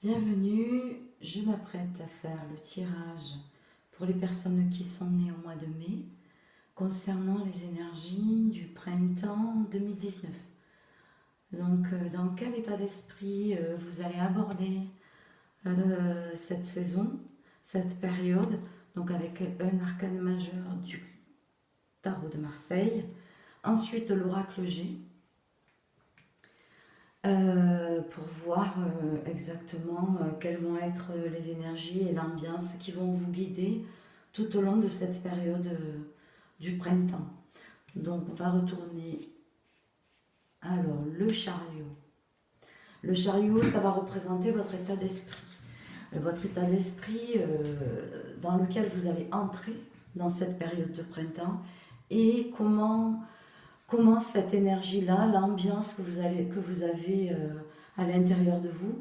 Bienvenue, je m'apprête à faire le tirage pour les personnes qui sont nées au mois de mai concernant les énergies du printemps 2019. Donc, dans quel état d'esprit vous allez aborder cette saison, cette période, donc avec un arcane majeur du tarot de Marseille, ensuite l'oracle G, pour voir exactement quelles vont être les énergies et l'ambiance qui vont vous guider tout au long de cette période du printemps. Donc on va retourner. Alors le chariot. Le chariot, ça va représenter votre état d'esprit. Votre état d'esprit dans lequel vous allez entrer dans cette période de printemps et comment cette énergie-là, l'ambiance que vous avez à l'intérieur de vous,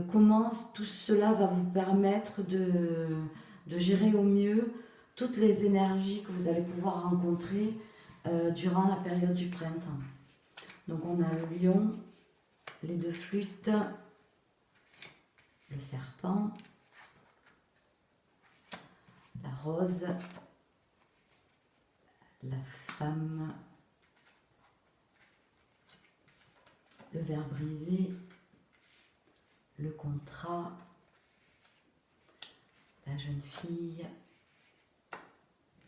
comment tout cela va vous permettre de gérer au mieux toutes les énergies que vous allez pouvoir rencontrer durant la période du printemps. Donc on a le lion, les deux flûtes, le serpent, la rose, la femme, le verre brisé, le contrat, la jeune fille,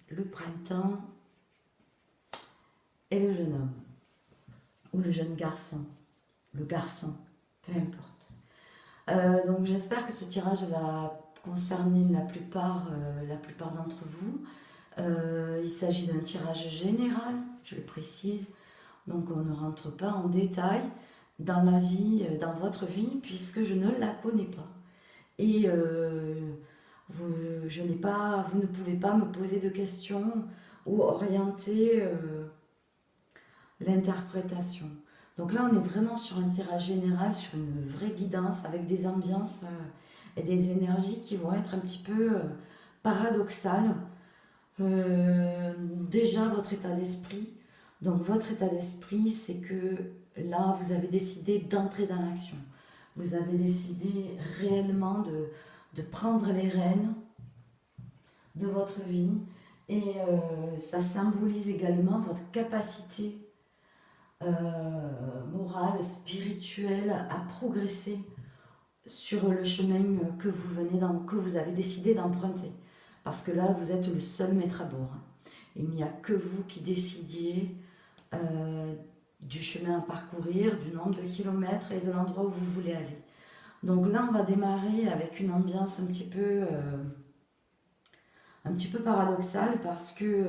le printemps et le jeune homme, ou le jeune garçon, le garçon, peu importe. Donc j'espère que ce tirage va concerner la plupart d'entre vous. Il s'agit d'un tirage général, je le précise, donc on ne rentre pas en détail dans la vie, dans votre vie, puisque je ne la connais pas. Et vous ne pouvez pas me poser de questions ou orienter l'interprétation. Donc là, on est vraiment sur un tirage général, sur une vraie guidance, avec des ambiances et des énergies qui vont être un petit peu paradoxales. Déjà, votre état d'esprit. Donc votre état d'esprit, c'est que là, vous avez décidé d'entrer dans l'action. Vous avez décidé réellement de prendre les rênes de votre vie. Et ça symbolise également votre capacité morale, spirituelle à progresser sur le chemin que vous avez décidé d'emprunter. Parce que là, vous êtes le seul maître à bord. Il n'y a que vous qui décidiez du chemin à parcourir, du nombre de kilomètres et de l'endroit où vous voulez aller. Donc là, on va démarrer avec une ambiance un petit peu paradoxale parce que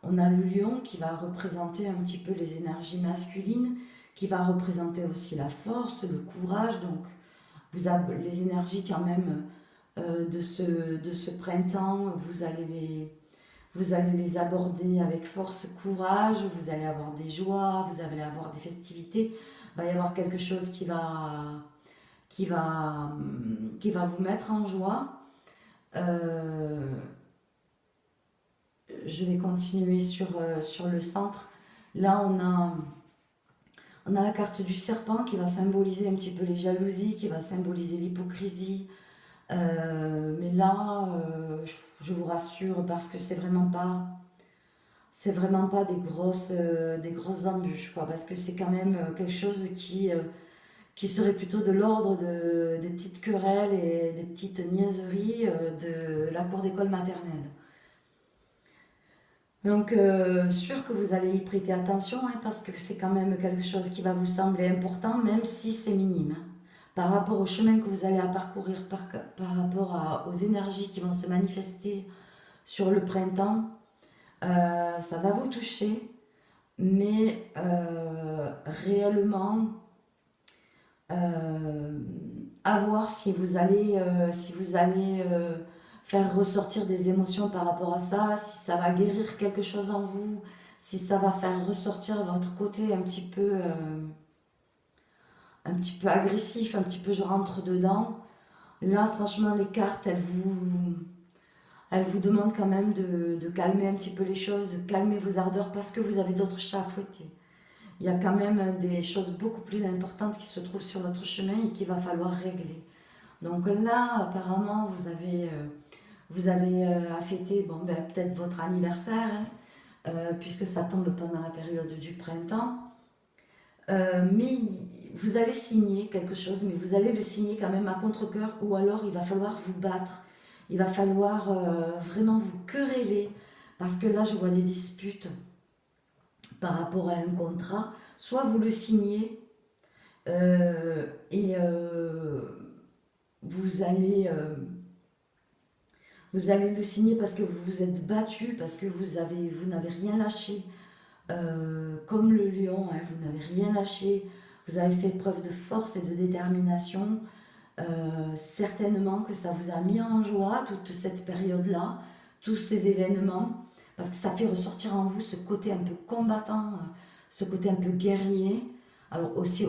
on a le lion qui va représenter un petit peu les énergies masculines, qui va représenter aussi la force, le courage. Donc vous avez les énergies quand même de ce printemps, vous allez les aborder avec force, courage, vous allez avoir des joies, vous allez avoir des festivités. Il va y avoir quelque chose qui va vous mettre en joie. Je vais continuer sur le centre. Là, on a la carte du serpent qui va symboliser un petit peu les jalousies, qui va symboliser l'hypocrisie. Mais là, je vous rassure parce que c'est vraiment pas des grosses embûches, quoi, parce que c'est quand même quelque chose qui serait plutôt de l'ordre des petites querelles et des petites niaiseries de la cour d'école maternelle. Donc, sûr que vous allez y prêter attention, hein, parce que c'est quand même quelque chose qui va vous sembler important, même si c'est minime, hein. Par rapport au chemin que vous allez à parcourir, par rapport aux énergies qui vont se manifester sur le printemps, ça va vous toucher, mais réellement, à voir si vous allez faire ressortir des émotions par rapport à ça, si ça va guérir quelque chose en vous, si ça va faire ressortir votre côté un petit peu agressif, un petit peu je rentre dedans. Là, franchement, les cartes, elles vous demandent quand même de calmer un petit peu les choses, de calmer vos ardeurs parce que vous avez d'autres chats à fouetter. il y a quand même des choses beaucoup plus importantes qui se trouvent sur votre chemin et qu'il va falloir régler. Donc là, apparemment, vous avez à fêter bon, ben, peut-être votre anniversaire, hein, puisque ça tombe pendant la période du printemps. Mais vous allez signer quelque chose, mais vous allez le signer quand même à contre-cœur, ou alors il va falloir vous battre. Il va falloir vraiment vous quereller, parce que là, je vois des disputes par rapport à un contrat. Soit vous le signez et vous allez, vous allez le signer parce que vous vous êtes battu, parce que vous n'avez rien lâché. Comme le lion, hein, vous n'avez rien lâché. Vous avez fait preuve de force et de détermination. Certainement que ça vous a mis en joie toute cette période-là, tous ces événements, parce que ça fait ressortir en vous ce côté un peu combattant, ce côté un peu guerrier. Alors aussi,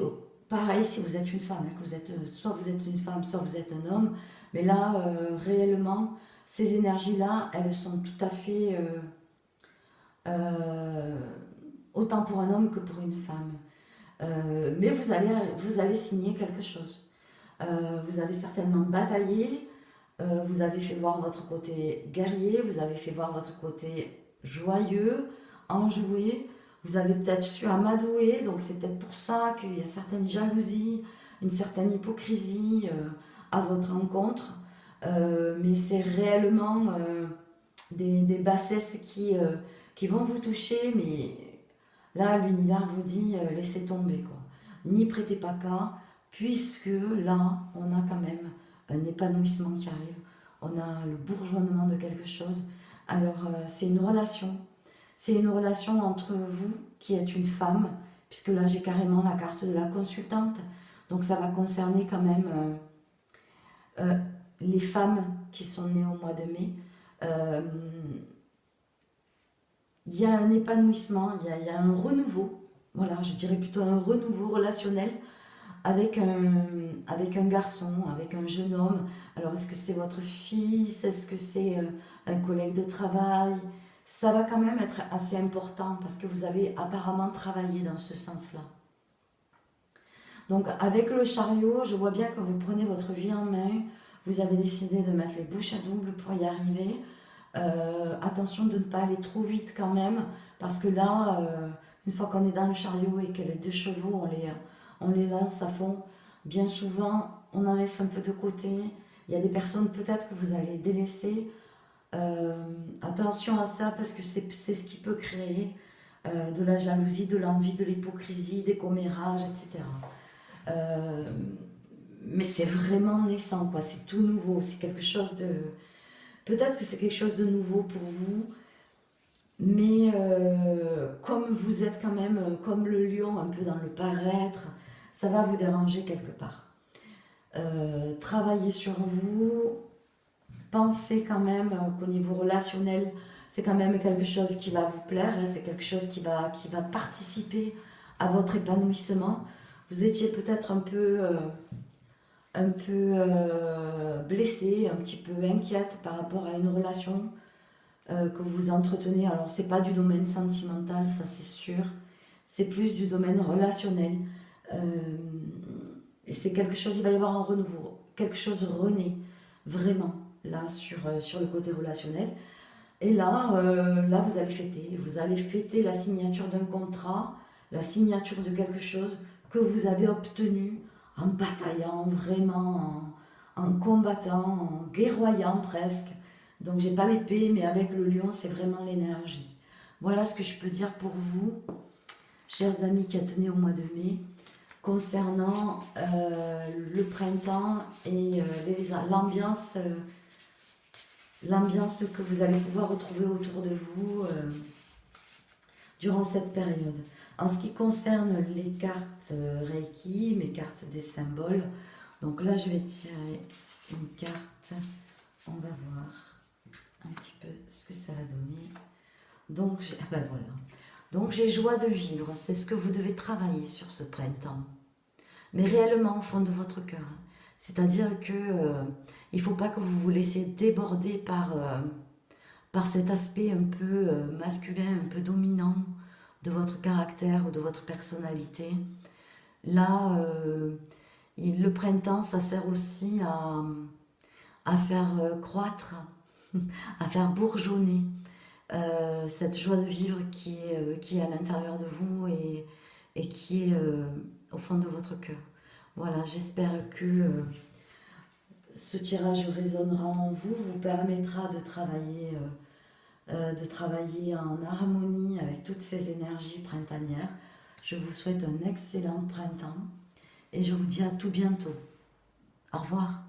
pareil, si vous êtes une femme, hein, que vous êtes, soit vous êtes une femme, soit vous êtes un homme, mais là, réellement, ces énergies-là, elles sont tout à fait autant pour un homme que pour une femme. Mais vous allez signer quelque chose. Vous avez certainement bataillé, vous avez fait voir votre côté guerrier, vous avez fait voir votre côté joyeux, enjoué, vous avez peut-être su amadouer, donc c'est peut-être pour ça qu'il y a certaines jalousies, une certaine hypocrisie à votre encontre, mais c'est réellement des bassesses qui vont vous toucher, mais là l'univers vous dit laissez tomber quoi, n'y prêtez pas cas, puisque là on a quand même un épanouissement qui arrive, on a le bourgeonnement de quelque chose. Alors c'est une relation entre vous qui êtes une femme, puisque là j'ai carrément la carte de la consultante, donc ça va concerner quand même les femmes qui sont nées au mois de mai. Il y a un épanouissement, il y a un renouveau, voilà, je dirais plutôt un renouveau relationnel avec un garçon, avec un jeune homme. Alors est-ce que c'est votre fils, est-ce que c'est un collègue de travail? Ça va quand même être assez important parce que vous avez apparemment travaillé dans ce sens-là. Donc avec le chariot, je vois bien que vous prenez votre vie en main, vous avez décidé de mettre les bouchées à double pour y arriver. Attention de ne pas aller trop vite quand même, parce que là, une fois qu'on est dans le chariot et que les 2 chevaux, on les lance à fond, bien souvent, on en laisse un peu de côté. Il y a des personnes peut-être que vous allez délaisser. Attention à ça, parce que c'est ce qui peut créer de la jalousie, de l'envie, de l'hypocrisie, des commérages, etc. Mais c'est vraiment naissant, quoi. C'est tout nouveau, c'est quelque chose de... Peut-être que c'est quelque chose de nouveau pour vous, mais comme vous êtes quand même comme le lion, un peu dans le paraître, ça va vous déranger quelque part. Travaillez sur vous, pensez quand même qu'au niveau relationnel, c'est quand même quelque chose qui va vous plaire, hein, c'est quelque chose qui va participer à votre épanouissement. Vous étiez peut-être un peu blessée, un petit peu inquiète par rapport à une relation que vous entretenez. Alors c'est pas du domaine sentimental, ça c'est sûr, c'est plus du domaine relationnel. Et c'est quelque chose, il va y avoir un renouveau, quelque chose renaît vraiment là sur le côté relationnel. Et là, vous allez fêter la signature d'un contrat, la signature de quelque chose que vous avez obtenu en bataillant, vraiment, en combattant, en guerroyant presque. Donc j'ai pas l'épée, mais avec le lion, c'est vraiment l'énergie. Voilà ce que je peux dire pour vous, chers amis qui êtes nés au mois de mai, concernant le printemps et l'ambiance que vous allez pouvoir retrouver autour de vous durant cette période. En ce qui concerne les cartes Reiki, mes cartes des symboles, donc là je vais tirer une carte, on va voir un petit peu ce que ça va donner. Donc, voilà. Donc j'ai joie de vivre, c'est ce que vous devez travailler sur ce printemps, mais réellement au fond de votre cœur. C'est-à-dire que il ne faut pas que vous vous laissiez déborder par cet aspect un peu masculin, un peu dominant, de votre caractère ou de votre personnalité. Là, le printemps, ça sert aussi à faire croître, à faire bourgeonner cette joie de vivre qui est à l'intérieur de vous et qui est au fond de votre cœur. Voilà, j'espère que ce tirage résonnera en vous, vous permettra de travailler en harmonie avec toutes ces énergies printanières. Je vous souhaite un excellent printemps et je vous dis à tout bientôt. Au revoir.